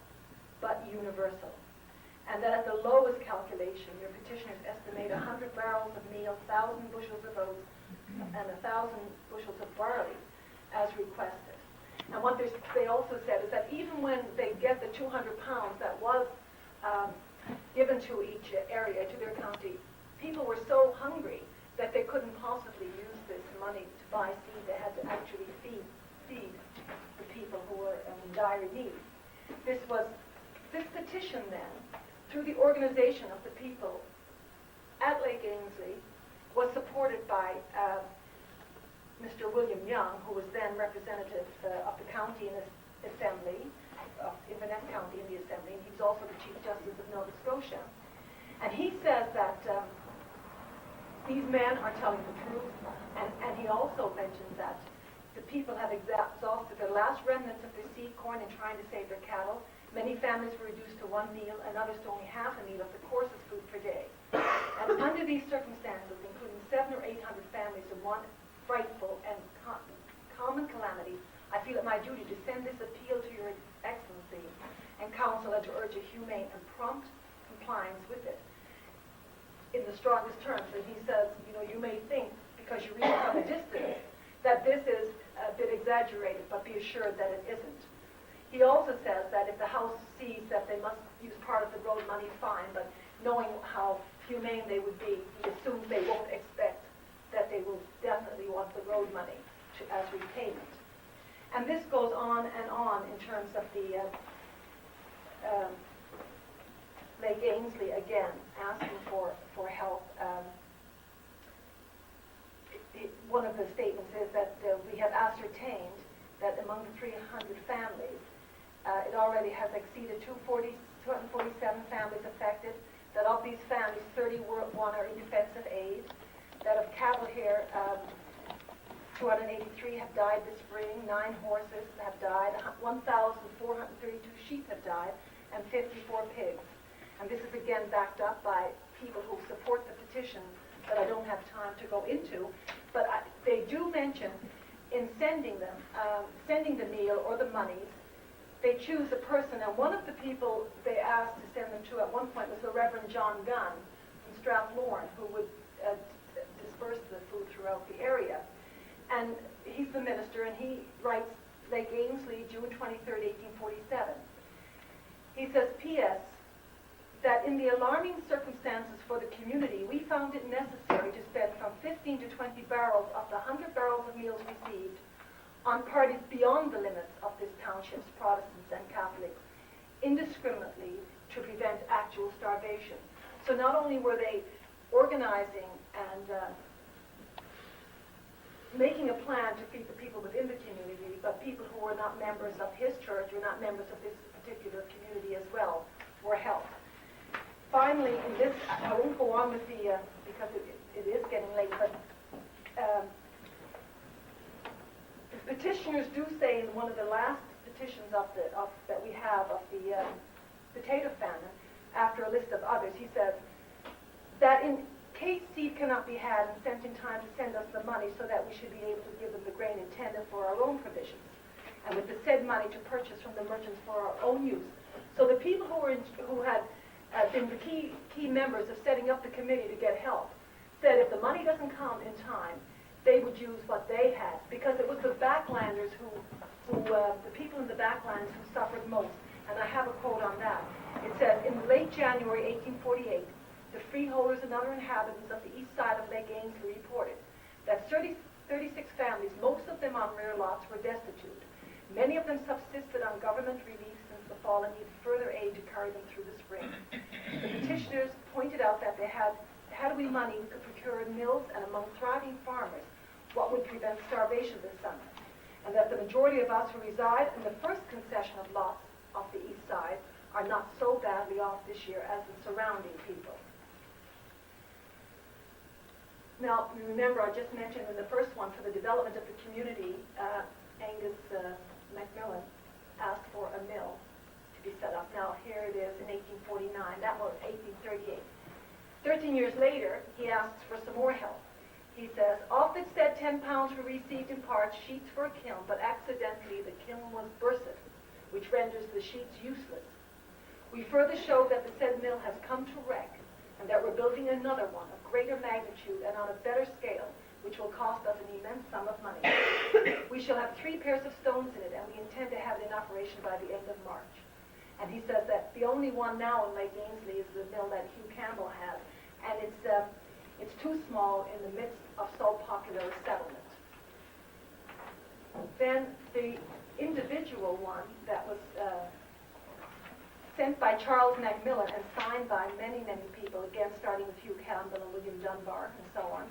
but universal, and that at the lowest calculation, your petitioners estimate 100 barrels of meal, 1,000 bushels of oats, and 1,000 bushels of barley as requested. And what they also said is that even when they get the 200 pounds that was given to each area, to their county, people were so hungry that they couldn't possibly use this money to buy seed. They had to actually feed the people who were in dire need. This petition then, through the organization of the people at Lake Ainsley, was supported by Mr. William Young, who was then representative of the county in the assembly, of Inverness County in the assembly, and he was also the Chief Justice of Nova Scotia. And he says that these men are telling the truth, and he also mentions that the people have exhausted their last remnants of their seed corn in trying to save their cattle. Many families were reduced to one meal, and others to only half a meal of the coarsest food per day. And under these circumstances, including 700 or 800 families in one frightful and common calamity, I feel it my duty to send this appeal to your Excellency and Council and to urge a humane and prompt compliance with it in the strongest terms. And he says, you may think, because you read it from a distance, that this is a bit exaggerated, but be assured that it isn't. He also says that if the House sees that they must use part of the road money, fine, but knowing how humane they would be, he assumes they won't expect that they will definitely want the road money as repayment. And this goes on and on in terms of the Lake Ainsley, again, asking for help. One of the statements is that we have ascertained that among the 300 families, it already has exceeded 247 families affected, that of these families, 31 are in defensive aid, that of cattle here, 283 have died this spring, 9 horses have died, 1,432 sheep have died, and 54 pigs. And this is again backed up by people who support the petition that I don't have time to go into, but they do mention in sending them, sending the meal or the monies, they choose a person, and one of the people they asked to send them to at one point was the Reverend John Gunn from Strathmore, who would disperse the food throughout the area. And he's the minister, and he writes Lake Ainsley, June 23rd, 1847. He says, P.S., that in the alarming circumstances for the community, we found it necessary to spend from 15 to 20 barrels of the 100 barrels of meals received on parties beyond the limits of this township's Protestants and Catholics, indiscriminately to prevent actual starvation. So not only were they organizing and making a plan to feed the people within the community, but people who were not members of his church or not members of this particular community as well were helped. Finally, in this, I won't go on with the, because it is getting late, but the petitioners do say in one of the last petitions that we have of the potato famine, after a list of others, he says that in case seed cannot be had and sent in time to send us the money so that we should be able to give them the grain intended for our own provisions, and with the said money to purchase from the merchants for our own use. So the people who had been the key members of setting up the committee to get help said if the money doesn't come in time, they would use what they had, because it was the backlanders the people in the backlands who suffered most. And I have a quote on that. It says, in late January 1848, the freeholders and other inhabitants of the east side of Lake Ainsley reported that 36 families, most of them on rear lots, were destitute. Many of them subsisted on government relief since the fall and need further aid to carry them through the spring. The petitioners pointed out that had we money, we could procure mills, and among thriving farmers, what would prevent starvation this summer, and that the majority of us who reside in the first concession of lots off the east side are not so badly off this year as the surrounding people. Now, remember, I just mentioned in the first one, for the development of the community, Angus Macmillan asked for a mill to be set up. Now, here it is in 1849. That was 1838. 13 years later, he asks for some more help. He says, "Off it said 10 pounds were received in part, sheets for a kiln, but accidentally the kiln was bursted, which renders the sheets useless. We further show that the said mill has come to wreck, and that we're building another one of greater magnitude and on a better scale, which will cost us an immense sum of money. We shall have 3 pairs of stones in it, and we intend to have it in operation by the end of March." And he says that the only one now in Lake Ainsley is the mill that Hugh Campbell has, and it's too small in the midst of so popular a settlement. Then the individual one that was sent by Charles Macmillan and signed by many, many people, again starting with Hugh Campbell and William Dunbar and so on,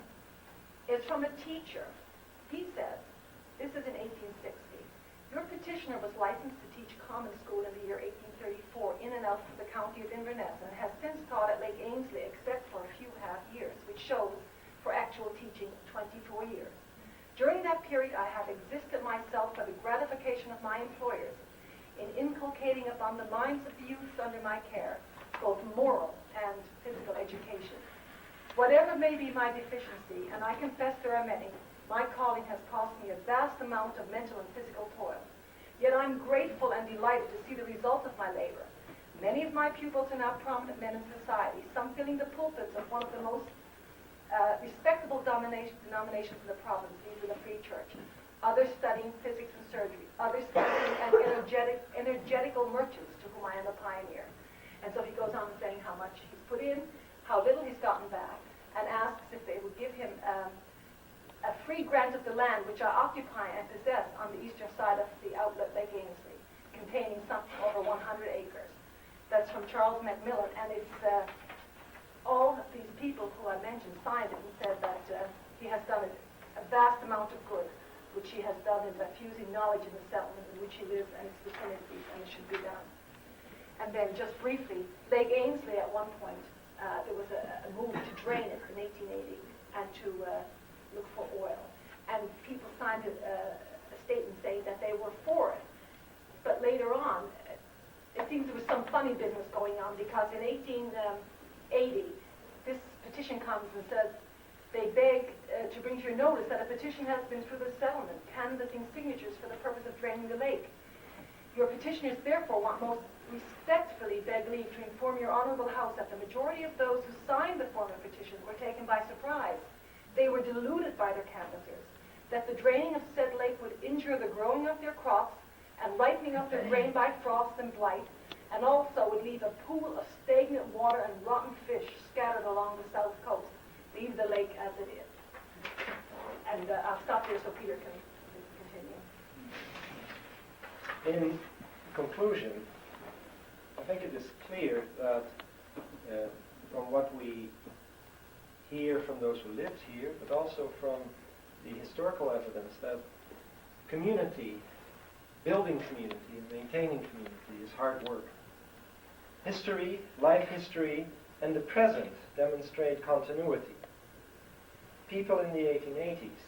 is from a teacher. He says, this is in 1860, "Your petitioner was licensed to teach common school in the year 1834 in and out of the county of Inverness, and has since taught at Lake Ainsley except for a few half years, which shows for actual teaching 24 years. During that period I have existed myself for the gratification of my employers in inculcating upon the minds of the youth under my care both moral and physical education. Whatever may be my deficiency, and I confess there are many, my calling has cost me a vast amount of mental and physical toil. Yet I'm grateful and delighted to see the result of my labor. Many of my pupils are now prominent men in society, some filling the pulpits of one of the most respectable denominations in the province, these are the Free Church, others studying physics and surgery, others studying and energetical merchants to whom I am a pioneer." And so he goes on saying how much he's put in, how little he's gotten back, and asks if they would give him a free grant of the land which I occupy and possess on the eastern side of the outlet Lake Ainsley, containing something over 100 acres. That's from Charles Macmillan, and it's all of these people who I mentioned signed it and said that he has done a vast amount of good, which he has done in diffusing knowledge in the settlement in which he lives and its vicinities, and it should be done. And then just briefly, Lake Ainsley at one point, there was a move to drain it in 1880 and to look for oil. And people signed a statement saying that they were for it. But later on, it seems there was some funny business going on, because in 1880, this petition comes and says, they beg to bring to your notice that a petition has been through the settlement, canvassing signatures for the purpose of draining the lake. Your petitioners therefore want most respectfully beg leave to inform your honorable house that the majority of those who signed the former petition were taken by surprise. They were deluded by their canvassers, that the draining of said lake would injure the growing of their crops and ripening of their grain by frost and blight, and also would leave a pool of stagnant water and rotten fish scattered along the south coast. Leave the lake as it is. And I'll stop here so Peter can continue. In conclusion, I think it is clear that from what we hear from those who lived here, but also from the historical evidence, that community, building community and maintaining community is hard work. History, life history, and the present demonstrate continuity. People in the 1880s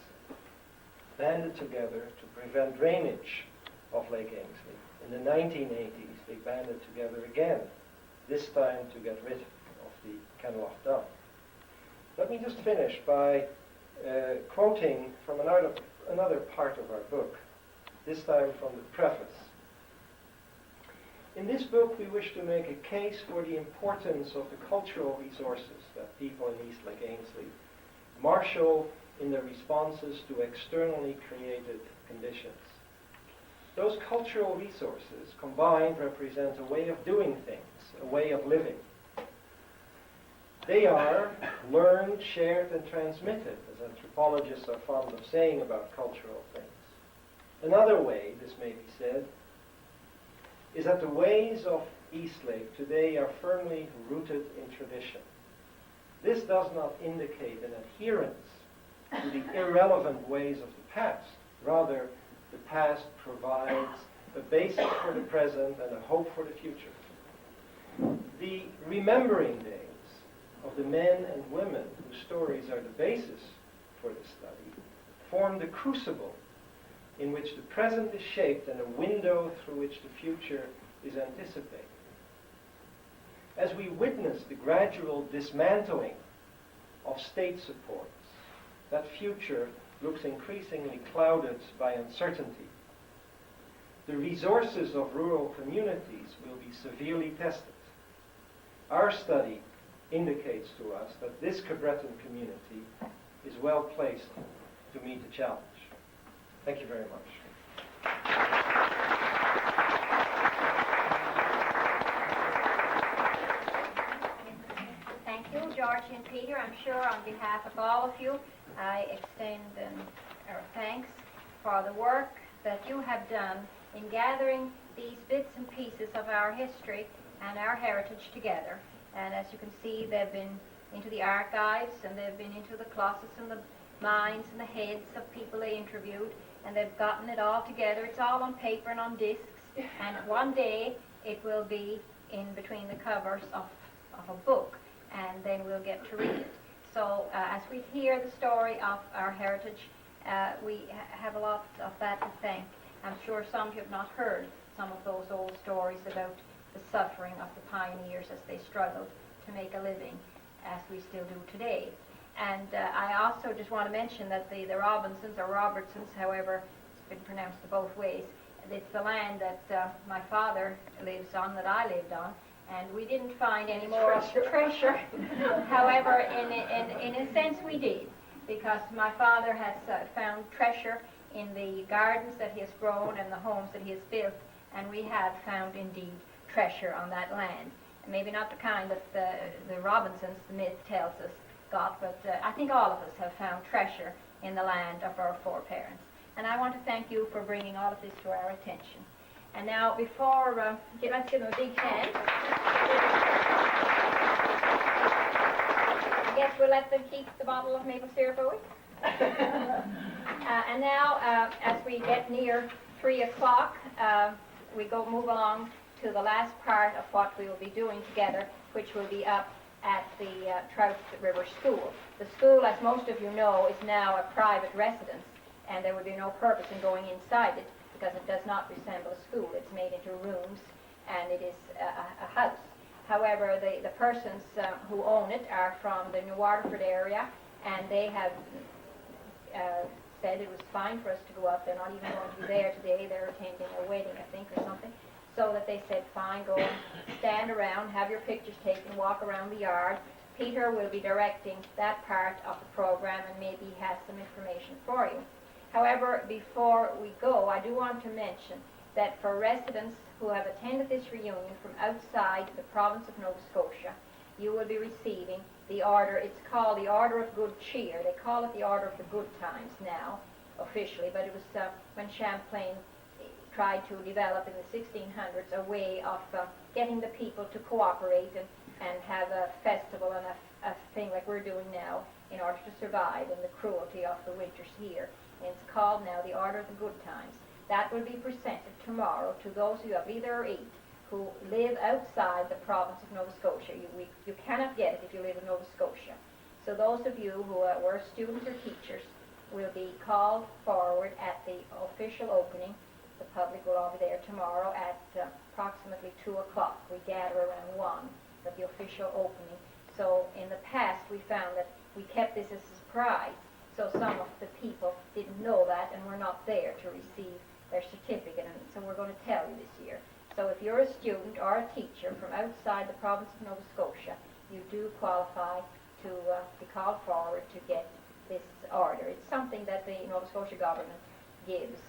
banded together to prevent drainage of Lake Ainsley. In the 1980s, they banded together again, this time to get rid of the Kenloch Dam. Let me just finish by quoting from another part of our book, this time from the preface. In this book, we wish to make a case for the importance of the cultural resources that people in East Lake Ainsley marshal in their responses to externally created conditions. Those cultural resources combined represent a way of doing things, a way of living. They are learned, shared, and transmitted, as anthropologists are fond of saying about cultural things. Another way, this may be said, is that the ways of Eastlake today are firmly rooted in tradition. This does not indicate an adherence to the irrelevant ways of the past. Rather, the past provides a basis for the present and a hope for the future. The remembering days of the men and women whose stories are the basis for the study form the crucible in which the present is shaped and a window through which the future is anticipated. As we witness the gradual dismantling of state supports, that future looks increasingly clouded by uncertainty. The resources of rural communities will be severely tested. Our study indicates to us that this Cabreton community is well placed to meet the challenge. Thank you very much. Thank you, Georgie and Peter. I'm sure on behalf of all of you, I extend our thanks for the work that you have done in gathering these bits and pieces of our history and our heritage together. And as you can see, they've been into the archives, and they've been into the closets and the minds and the heads of people they interviewed, and they've gotten it all together. It's all on paper and on discs, and one day it will be in between the covers of a book, and then we'll get to read it. So as we hear the story of our heritage, we have a lot of that to thank. I'm sure some of you have not heard some of those old stories about the suffering of the pioneers as they struggled to make a living, as we still do today. And I also just want to mention that the Robinsons, or Robertsons, however it's been pronounced both ways, it's the land that my father lives on, that I lived on, and we didn't find any more of the treasure. However, in a sense we did, because my father has found treasure in the gardens that he has grown and the homes that he has built, and we have found indeed treasure on that land. And maybe not the kind that the Robinsons, the myth tells us, got, but I think all of us have found treasure in the land of our foreparents. And I want to thank you for bringing all of this to our attention. And now, before, let's give them a big hand. I guess we'll let them keep the bottle of maple syrup, will we? And now, as we get near 3 o'clock, we move along to the last part of what we will be doing together, which will be up at the Trout River School. The school, as most of you know, is now a private residence, and there would be no purpose in going inside it because it does not resemble a school. It's made into rooms, and it is a house. However, the persons who own it are from the New Waterford area, and they have said it was fine for us to go up. They're not even going to be there today. They're attending a wedding, I think, or something. So that they said, fine, go and stand around, have your pictures taken, walk around the yard. Peter will be directing that part of the program, and maybe he has some information for you. However, before we go, I do want to mention that for residents who have attended this reunion from outside the province of Nova Scotia, you will be receiving the order. It's called the Order of Good Cheer. They call it the Order of the Good Times now, officially, but it was when Champlain tried to develop in the 1600s a way of getting the people to cooperate and have a festival and a thing like we're doing now in order to survive in the cruelty of the winters here. And it's called now the Order of the Good Times. That will be presented tomorrow to those who have either or eight who live outside the province of Nova Scotia. You cannot get it if you live in Nova Scotia. So those of you who were students or teachers will be called forward at the official opening. The public will all be there tomorrow at approximately 2 o'clock. We gather around 1 at the official opening. So in the past we found that we kept this as a surprise. So some of the people didn't know that and were not there to receive their certificate. And so we're going to tell you this year. So if you're a student or a teacher from outside the province of Nova Scotia, you do qualify to be called forward to get this order. It's something that the Nova Scotia government gives.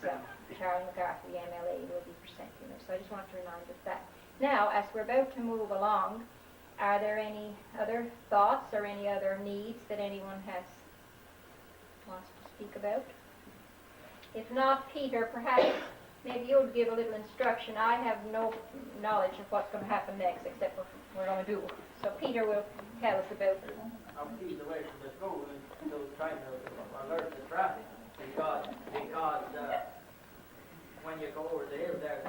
Charlie McCarthy, the MLA, will be presenting this. So I just want to remind us that. Now, as we're about to move along, are there any other thoughts or any other needs that anyone wants to speak about? If not, Peter, perhaps maybe you would give a little instruction. I have no knowledge of what's going to happen next except what we're going to do. So Peter will tell us about it. I'm keeping away from the school and still trying to alert the traffic because when you go over the hill there,